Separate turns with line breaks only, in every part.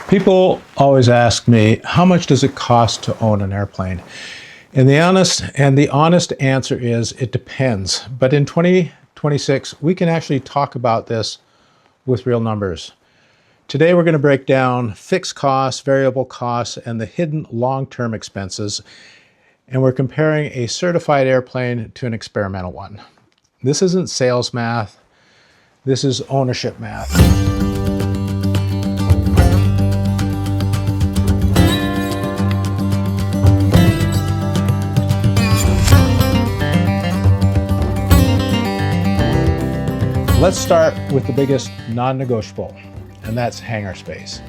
People always ask me, how much does it cost to own an airplane? And the honest answer is it depends. But in 2026, we can actually talk about this with real numbers. Today, we're going to break down fixed costs, variable costs, and the hidden long-term expenses. And we're comparing a certified airplane to an experimental one. This isn't sales math. This is ownership math. Let's start with the biggest non-negotiable, and that's hangar space.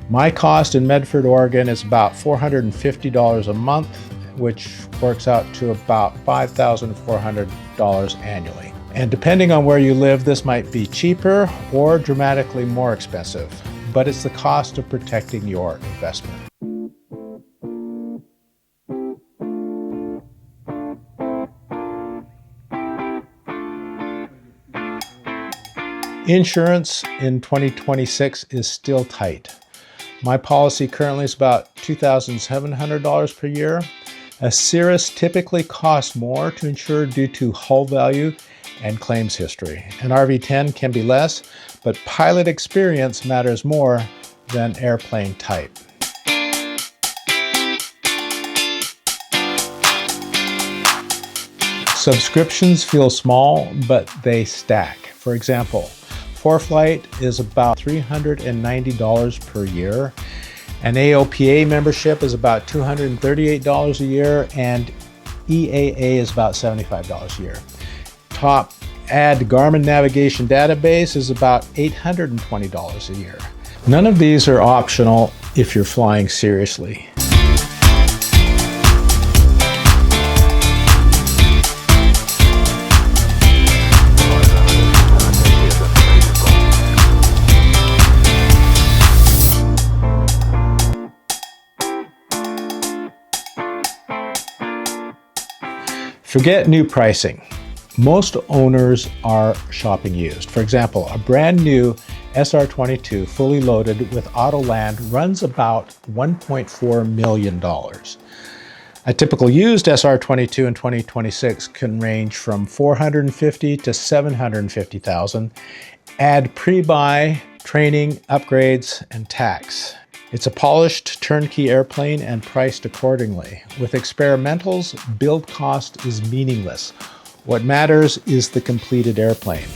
My cost in Medford, Oregon is about $450 a month, which works out to about $5,400 annually. And depending on where you live, this might be cheaper or dramatically more expensive, but it's the cost of protecting your investment. Insurance in 2026 is still tight. My policy currently is about $2,700 per year. A Cirrus typically costs more to insure due to hull value and claims history. An RV10 can be less, but pilot experience matters more than airplane type. Subscriptions feel small, but they stack. For example, ForeFlight is about $390 per year. An AOPA membership is about $238 a year, and EAA is about $75 a year. Top Add Garmin Navigation Database is about $820 a year. None of these are optional if you're flying seriously. Forget new pricing. Most owners are shopping used. For example, a brand new SR22 fully loaded with Autoland runs about $1.4 million. A typical used SR22 in 2026 can range from $450,000 to $750,000. Add pre-buy, training, upgrades, and tax. It's a polished turnkey airplane and priced accordingly. With experimentals, build cost is meaningless. What matters is the completed airplane.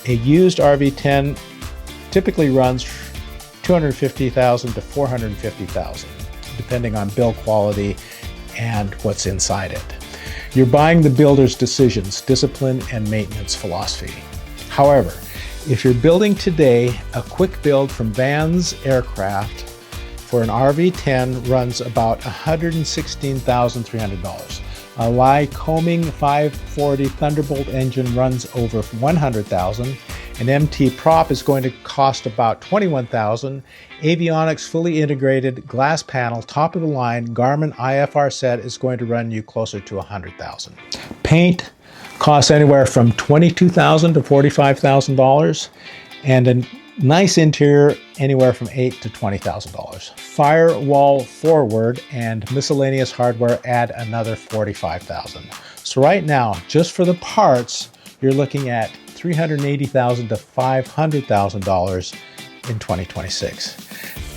A used RV10 typically runs $250,000 to $450,000, depending on build quality and what's inside it. You're buying the builder's decisions, discipline, and maintenance philosophy. However, if you're building today, a quick build from Van's Aircraft for an RV10 runs about $116,300. A Lycoming 540 Thunderbolt engine runs over $100,000. An MT prop is going to cost about $21,000. Avionics fully integrated glass panel, top of the line, Garmin IFR set is going to run you closer to $100,000. Paint costs anywhere from $22,000 to $45,000, and a nice interior anywhere from $8,000 to $20,000. Firewall forward and miscellaneous hardware add another $45,000. So right now, just for the parts, you're looking at $380,000 to $500,000 in 2026.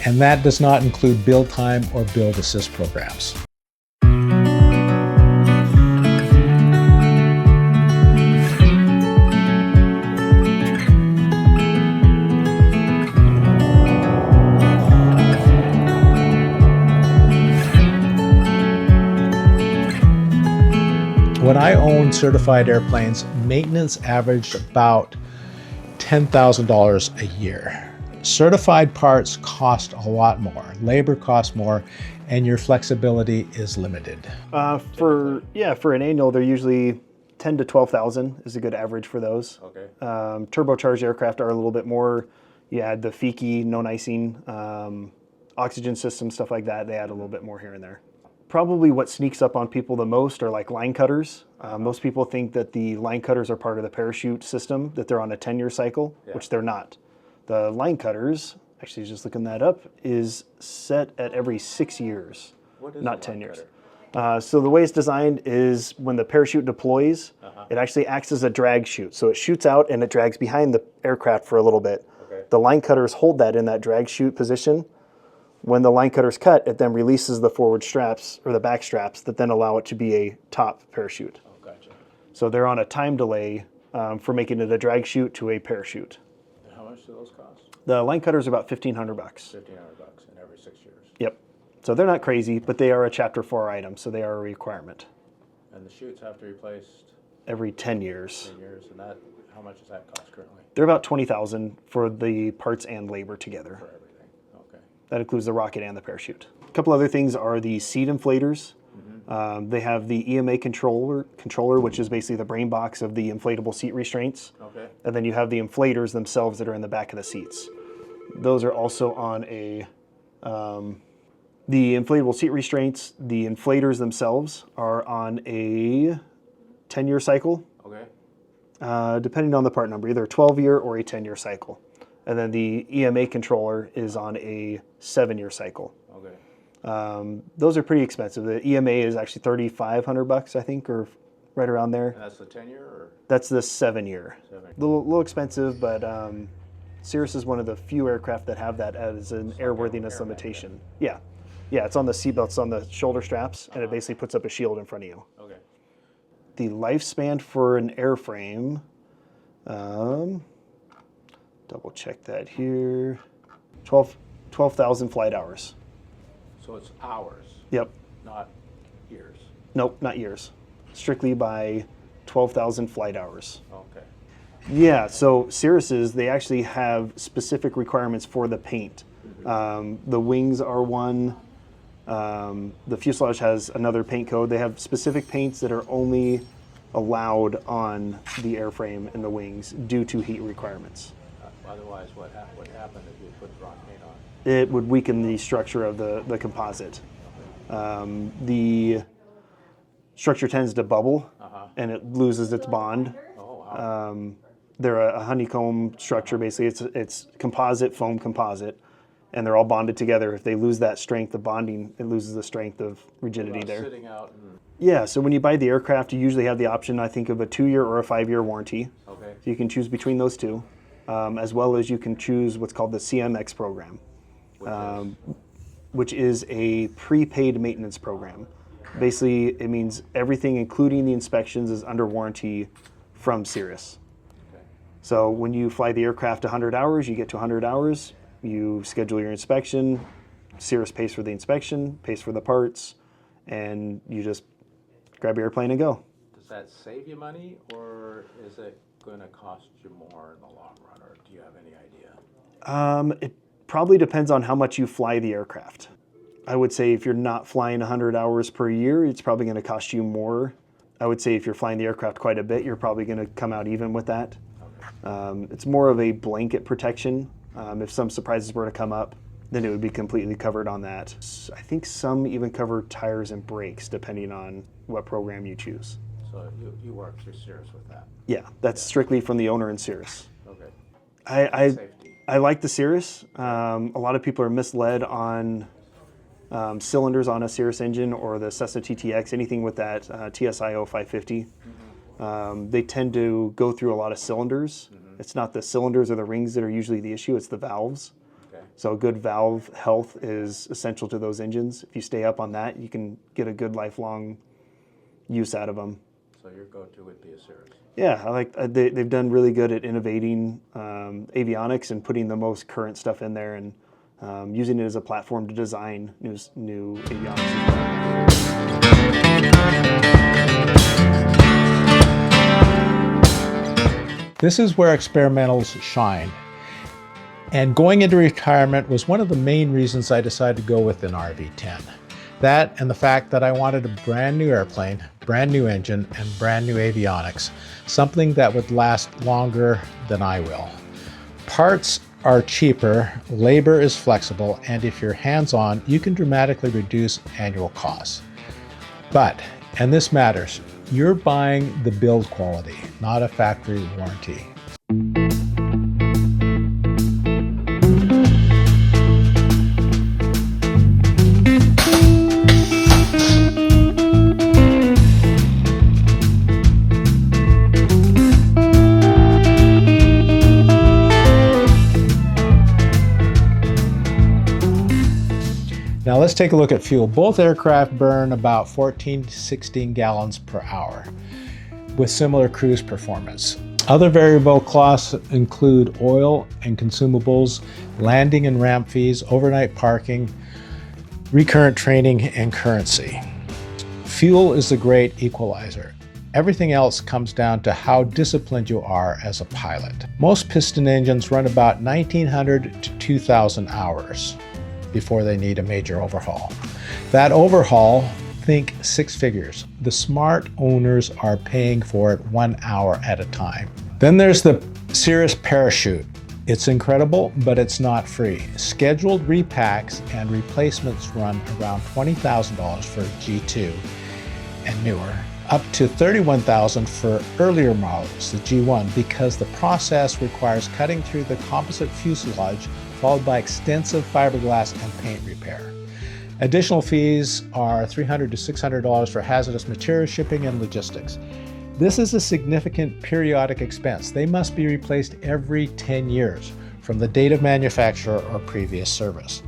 And that does not include build time or build assist programs. When I owned certified airplanes, maintenance averaged about $10,000 a year. Certified parts cost a lot more, labor costs more, and your flexibility is limited.
For an annual, they're usually 10 to 12,000 is a good average for those.
Okay.
Turbocharged aircraft are a little bit more. You add the FIKI, no icing, oxygen system, stuff like that. They add a little bit more here and there. Probably what sneaks up on people the most are like line cutters. Most people think that the line cutters are part of the parachute system, that they're on a 10-year cycle, which they're not. The line cutters actually just looking that up, is set at every 6 years, not 10 years. So the way it's designed is when the parachute deploys, it actually acts as a drag chute. So it shoots out and it drags behind the aircraft for a little bit.
Okay.
The line cutters hold that in that drag chute position. When the line cutters cut, it then releases the forward straps or the back straps that then allow it to be a top parachute.
Oh, gotcha.
So they're on a time delay for making it a drag chute to a parachute.
How much do those cost?
The line cutters are about $1,500.
$1,500 in every 6 years.
Yep. So they're not crazy, but they are a Chapter 4 item, so they are a requirement.
And the chutes have to be replaced
Every 10 years.
10 years, and that, how much does that cost currently?
They're about $20,000 for the parts and labor together.
For everything, okay.
That includes the rocket and the parachute. A couple other things are the seat inflators. They have the EMA controller, which is basically the brain box of the inflatable seat restraints.
Okay.
And then you have the inflators themselves that are in the back of the seats. Those are also on a, the inflatable seat restraints, the inflators themselves are on a 10-year cycle,
Okay.
depending on the part number, either a 12-year or a 10-year cycle. And then the EMA controller is on a 7-year cycle.
Okay.
Those are pretty expensive. The EMA is actually $3,500, I think, or right around there.
And that's the 10-year or
That's the 7-year.
7?
A little expensive, but Cirrus is one of the few aircraft that have that as an airworthiness limitation. Yeah. Yeah, it's on the seatbelts on the shoulder straps, and it basically puts up a shield in front of you.
Okay.
The lifespan for an airframe, double check that here, 12,000 flight hours.
So it's hours,
Yep.
not years.
Nope, not years. Strictly by 12,000 flight hours.
Okay.
Yeah, so Cirruses, they actually have specific requirements for the paint. The wings are one. The fuselage has another paint code. They have specific paints that are only allowed on the airframe and the wings due to heat requirements.
Otherwise, what would happen if you put the wrong paint on?
It would weaken the structure of the composite. The structure tends to bubble and it loses its bond.
Oh, wow.
They're a honeycomb structure, basically. It's composite, foam composite, and they're all bonded together. If they lose that strength of bonding, it loses the strength of rigidity there.
Sitting out and,
Yeah, so when you buy the aircraft, you usually have the option, I think, of a 2-year or a 5-year warranty.
okay.
So you can choose between those two, as well as you can choose what's called the CMX program, which is a prepaid maintenance program. Basically, it means everything, including the inspections, is under warranty from Cirrus.
Okay.
So when you fly the aircraft 100 hours, you get to 100 hours, you schedule your inspection, Cirrus pays for the inspection, pays for the parts, and you just grab your airplane and go.
Does that save you money, or is it going to cost you more in the long run, or do you have any idea?
It probably depends on how much you fly the aircraft. I would say if you're not flying 100 hours per year, it's probably going to cost you more. I would say if you're flying the aircraft quite a bit, you're probably going to come out even with that.
Okay.
It's more of a blanket protection. If some surprises were to come up, then it would be completely covered on that. I think some even cover tires and brakes, depending on what program you choose.
So you work through Cirrus with that?
Yeah, that's strictly from the owner and Cirrus.
Okay.
I I like the Cirrus. A lot of people are misled on cylinders on a Cirrus engine or the Cessna TTX, anything with that TSIO 550. They tend to go through a lot of cylinders. It's not the cylinders or the rings that are usually the issue, it's the valves.
Okay.
So good valve health is essential to those engines. If you stay up on that, you can get a good lifelong use out of them.
So your go-to would be a Cirrus?
Yeah, I like they've done really good at innovating avionics and putting the most current stuff in there and using it as a platform to design new avionics as well.
This is where experimentals shine. And going into retirement was one of the main reasons I decided to go with an RV-10. That and the fact that I wanted a brand new airplane, brand new engine, and brand new avionics, something that would last longer than I will. Parts are cheaper, labor is flexible, and if you're hands-on, you can dramatically reduce annual costs. But, and this matters, you're buying the build quality, not a factory warranty. Now let's take a look at fuel. Both aircraft burn about 14 to 16 gallons per hour with similar cruise performance. Other variable costs include oil and consumables, landing and ramp fees, overnight parking, recurrent training, and currency. Fuel is the great equalizer. Everything else comes down to how disciplined you are as a pilot. Most piston engines run about 1,900 to 2,000 hours before they need a major overhaul. That overhaul, think six figures. The smart owners are paying for it 1 hour at a time. Then there's the Cirrus parachute. It's incredible, but it's not free. Scheduled repacks and replacements run around $20,000 for G2 and newer, up to $31,000 for earlier models, the G1, because the process requires cutting through the composite fuselage, followed by extensive fiberglass and paint repair. Additional fees are $300 to $600 for hazardous material shipping and logistics. This is a significant periodic expense. They must be replaced every 10 years from the date of manufacture or previous service.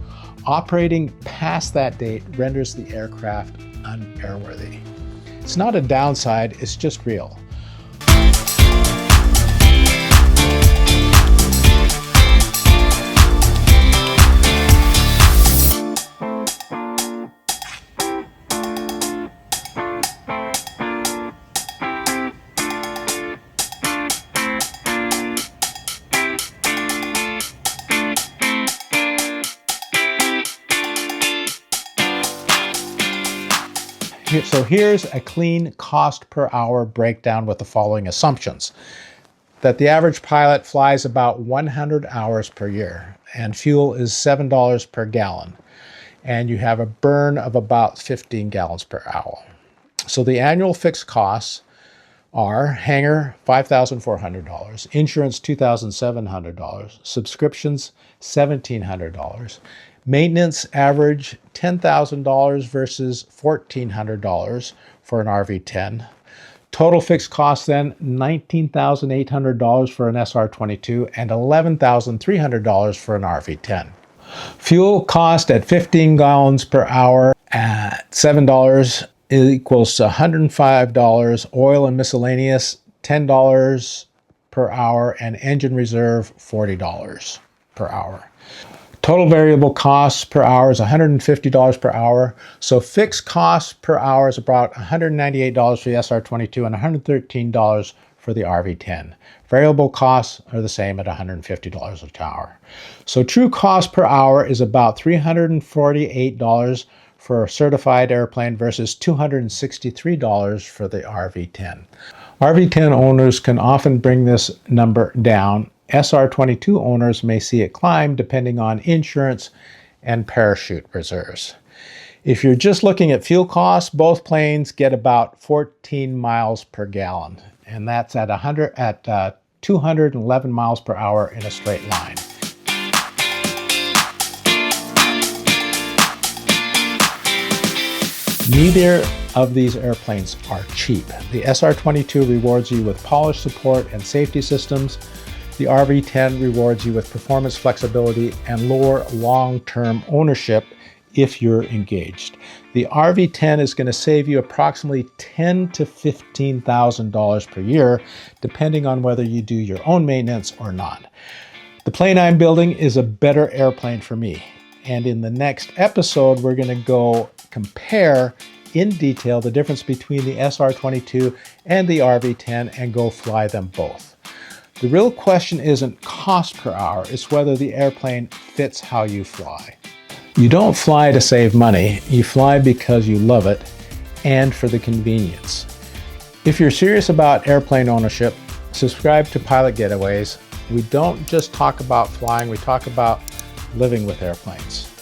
Operating past that date renders the aircraft unairworthy. It's not a downside, it's just real. So here's a clean cost per hour breakdown with the following assumptions. That the average pilot flies about 100 hours per year, and fuel is $7 per gallon, and you have a burn of about 15 gallons per hour. So the annual fixed costs are hangar, $5,400, insurance, $2,700, subscriptions, $1,700, maintenance average $10,000 versus $1,400 for an RV10. Total fixed cost then $19,800 for an SR22 and $11,300 for an RV10. Fuel cost at 15 gallons per hour at $7 equals $105. Oil and miscellaneous $10 per hour, and engine reserve $40 per hour. Total variable costs per hour is $150 per hour. So fixed costs per hour is about $198 for the SR22 and $113 for the RV10. Variable costs are the same at $150 an hour. So true cost per hour is about $348 for a certified airplane versus $263 for the RV10. RV10 owners can often bring this number down. SR22 owners may see it climb depending on insurance and parachute reserves. If you're just looking at fuel costs, both planes get about 14 miles per gallon, and that's at 211 miles per hour in a straight line. Neither of these airplanes are cheap. The SR22 rewards you with polished support and safety systems. The RV10 rewards you with performance flexibility and lower long-term ownership if you're engaged. The RV10 is going to save you approximately $10,000 to $15,000 per year, depending on whether you do your own maintenance or not. The plane I'm building is a better airplane for me. And in the next episode, we're going to go compare in detail the difference between the SR22 and the RV10 and go fly them both. The real question isn't cost per hour, it's whether the airplane fits how you fly. You don't fly to save money, you fly because you love it and for the convenience. If you're serious about airplane ownership, subscribe to Pilot Getaways. We don't just talk about flying, we talk about living with airplanes.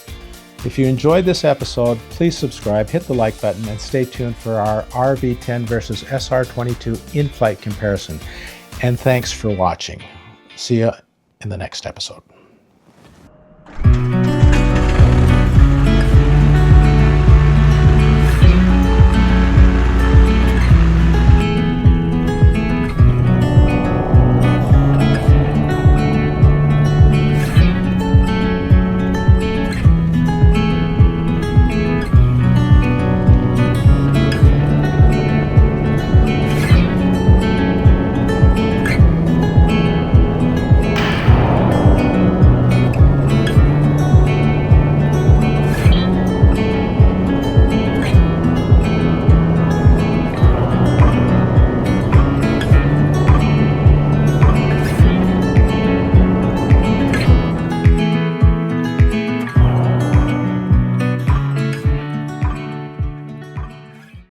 If you enjoyed this episode, please subscribe, hit the like button, and stay tuned for our RV10 versus SR22 in-flight comparison. And thanks for watching. See you in the next episode.